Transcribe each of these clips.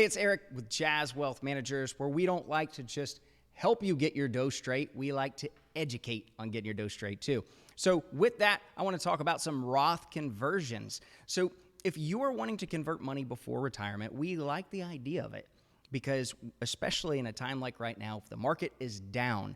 Hey, it's Eric with Jazz Wealth Managers, where we don't like to just help you get your dough straight. We like to educate on getting your dough straight too. So with that, I want to talk about some Roth conversions. So if you are wanting to convert money before retirement, we like the idea of it because especially in a time like right now, if the market is down,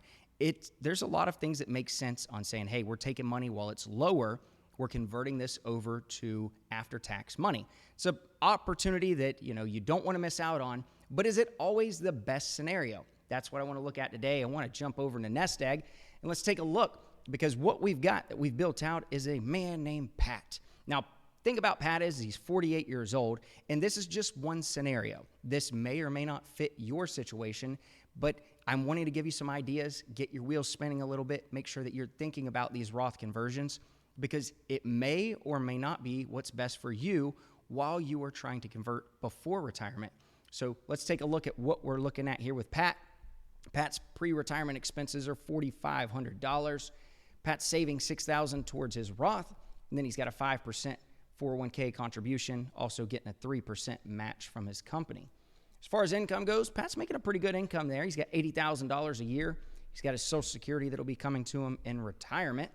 there's a lot of things that make sense on saying, hey, we're taking money while it's lower. We're converting this over to after-tax money. It's an opportunity that you don't want to miss out on, but is it always the best scenario? That's what I want to look at today. I want to jump over to NestEgg, and let's take a look, because what we've got that we've built out is a man named Pat. Now, think about Pat is he's 48 years old, and this is just one scenario. This may or may not fit your situation, but I'm wanting to give you some ideas, get your wheels spinning a little bit, make sure that you're thinking about these Roth conversions, because it may or may not be what's best for you while you are trying to convert before retirement. So let's take a look at what we're looking at here with Pat. Pat's pre-retirement expenses are $4,500. Pat's saving $6,000 towards his Roth, and then he's got a 5% 401k contribution, also getting a 3% match from his company. As far as income goes, Pat's making a pretty good income there. He's got $80,000 a year. He's got his Social Security that'll be coming to him in retirement.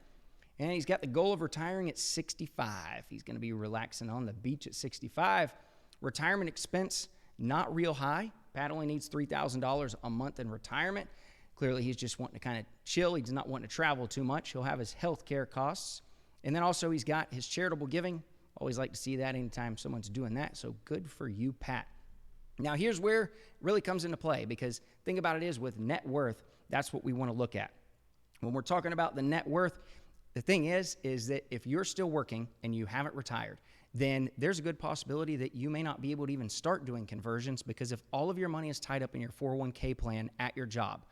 And he's got the goal of retiring at 65. He's going to be relaxing on the beach at 65. Retirement expense, not real high. Pat only needs $3,000 a month in retirement. Clearly, he's just wanting to kind of chill. He's not wanting to travel too much. He'll have his health care costs. And then also he's got his charitable giving. Always like to see that anytime someone's doing that. So good for you, Pat. Now, here's where it really comes into play, because think about it is with net worth, that's what we want to look at. When we're talking about the net worth, the thing is that if you're still working and you haven't retired, then there's a good possibility that you may not be able to even start doing conversions, because if all of your money is tied up in your 401k plan at your job,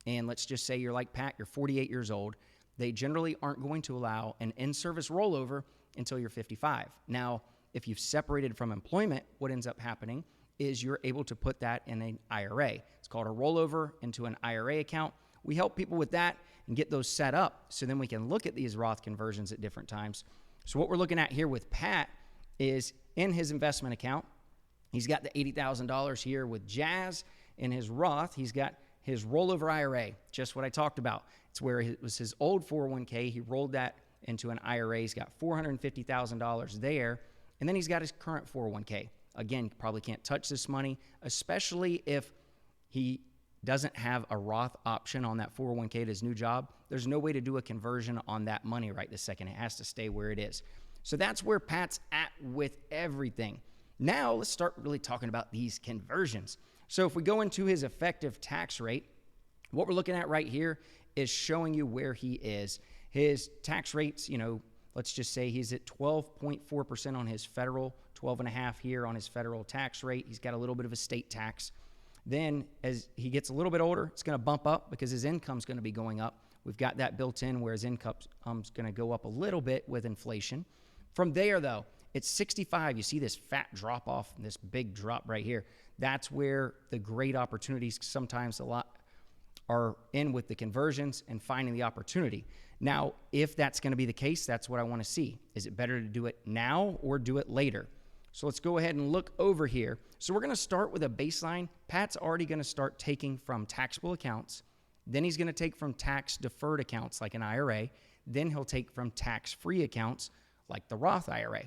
and let's just say you're like Pat, you're 48 years old, they generally aren't going to allow an in-service rollover until you're 55. Now, if you've separated from employment, what ends up happening is you're able to put that in an IRA. It's called a rollover into an IRA account. We help people with that and get those set up so then we can look at these Roth conversions at different times. So what we're looking at here with Pat is in his investment account, he's got the $80,000 here with Jazz. In his Roth, he's got his rollover IRA, just what I talked about. It's where it was his old 401k. He rolled that into an IRA. He's got $450,000 there. And then he's got his current 401k. Again, probably can't touch this money, especially if he doesn't have a Roth option on that 401k at his new job. There's no way to do a conversion on that money right this second. It has to stay where it is. So that's where Pat's at with everything. Now let's start really talking about these conversions. So if we go into his effective tax rate, what we're looking at right here is showing you where he is. His tax rates, let's just say he's at 12.4% on his federal, 12.5% here on his federal tax rate. He's got a little bit of a state tax. Then as he gets a little bit older, it's going to bump up because his income's going to be going up. We've got that built in where his income's going to go up a little bit with inflation. From there, though, it's 65. You see this fat drop off, this big drop right here. That's where the great opportunities sometimes a lot are in with the conversions and finding the opportunity. Now, if that's going to be the case, that's what I want to see. Is it better to do it now or do it later? So let's go ahead and look over here. So we're going to start with a baseline. Pat's already going to start taking from taxable accounts. Then he's going to take from tax-deferred accounts like an IRA. Then he'll take from tax-free accounts like the Roth IRA.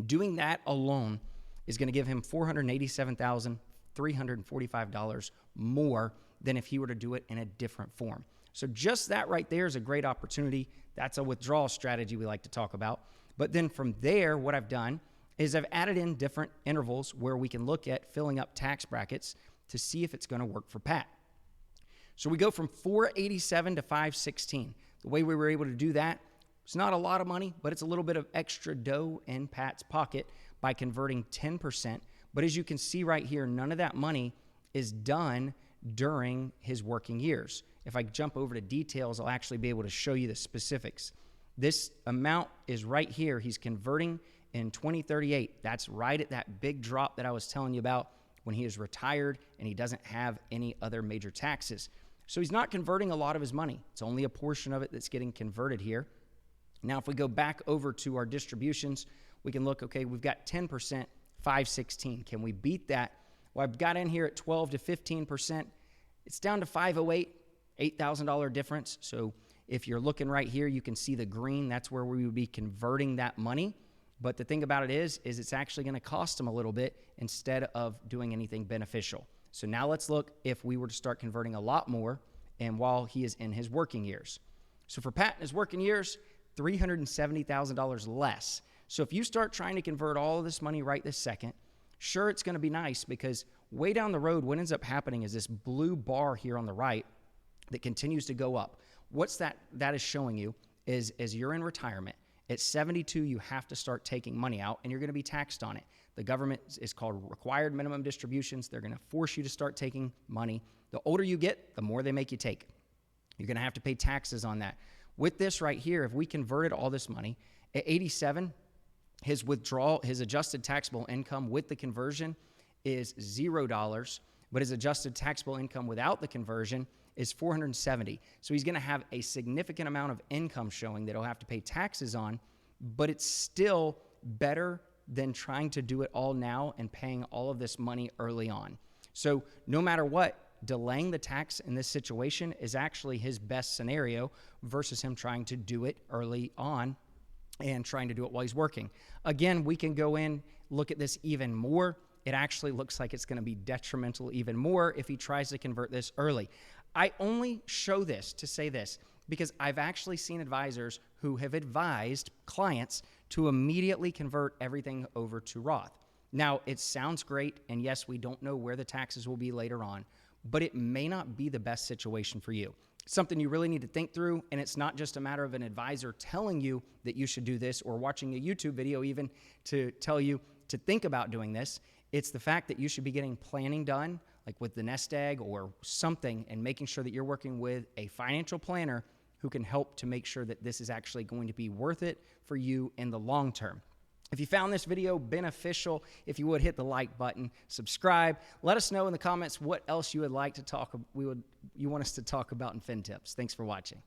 Doing that alone is going to give him $487,345 more than if he were to do it in a different form. So just that right there is a great opportunity. That's a withdrawal strategy we like to talk about. But then from there, what I've done is I've added in different intervals where we can look at filling up tax brackets to see if it's going to work for Pat. So we go from $487 to $516. The way we were able to do that, it's not a lot of money, but it's a little bit of extra dough in Pat's pocket by converting 10%. But as you can see right here, none of that money is done during his working years. If I jump over to details, I'll actually be able to show you the specifics. This amount is right here. He's converting in 2038. That's right at that big drop that I was telling you about when he is retired and he doesn't have any other major taxes. So he's not converting a lot of his money. It's only a portion of it that's getting converted here. Now, if we go back over to our distributions, we can look, okay, we've got 10%, 516. Can we beat that Well, I've got in here at 12 to 15%. It's down to 508, $8,000 difference. So if you're looking right here, you can see the green. That's where we would be converting that money. But the thing about it is it's actually going to cost him a little bit instead of doing anything beneficial. So now let's look if we were to start converting a lot more and while he is in his working years. So for Pat in his working years, $370,000 less. So if you start trying to convert all of this money right this second, sure, it's going to be nice because way down the road, what ends up happening is this blue bar here on the right that continues to go up. What's that is showing you is as you're in retirement, at 72, you have to start taking money out, and you're going to be taxed on it. The government is called required minimum distributions. They're going to force you to start taking money. The older you get, the more they make you take. You're going to have to pay taxes on that. With this right here, if we converted all this money, at 87, his adjusted taxable income with the conversion is $0, but his adjusted taxable income without the conversion is $470. So he's going to have a significant amount of income showing that he'll have to pay taxes on, but it's still better than trying to do it all now and paying all of this money early on. So no matter what, delaying the tax in this situation is actually his best scenario versus him trying to do it early on and trying to do it while he's working. Again, we can go in, look at this even more. It actually looks like it's going to be detrimental even more if he tries to convert this early. I only show this to say this because I've actually seen advisors who have advised clients to immediately convert everything over to Roth. Now, it sounds great, and yes, we don't know where the taxes will be later on, but it may not be the best situation for you. Something you really need to think through, and it's not just a matter of an advisor telling you that you should do this or watching a YouTube video even to tell you to think about doing this. It's the fact that you should be getting planning done, like with the NestEgg or something, and making sure that you're working with a financial planner who can help to make sure that this is actually going to be worth it for you in the long term. If you found this video beneficial, if you would hit the like button, subscribe, let us know in the comments what else you would like to you want us to talk about in FinTips. Thanks for watching.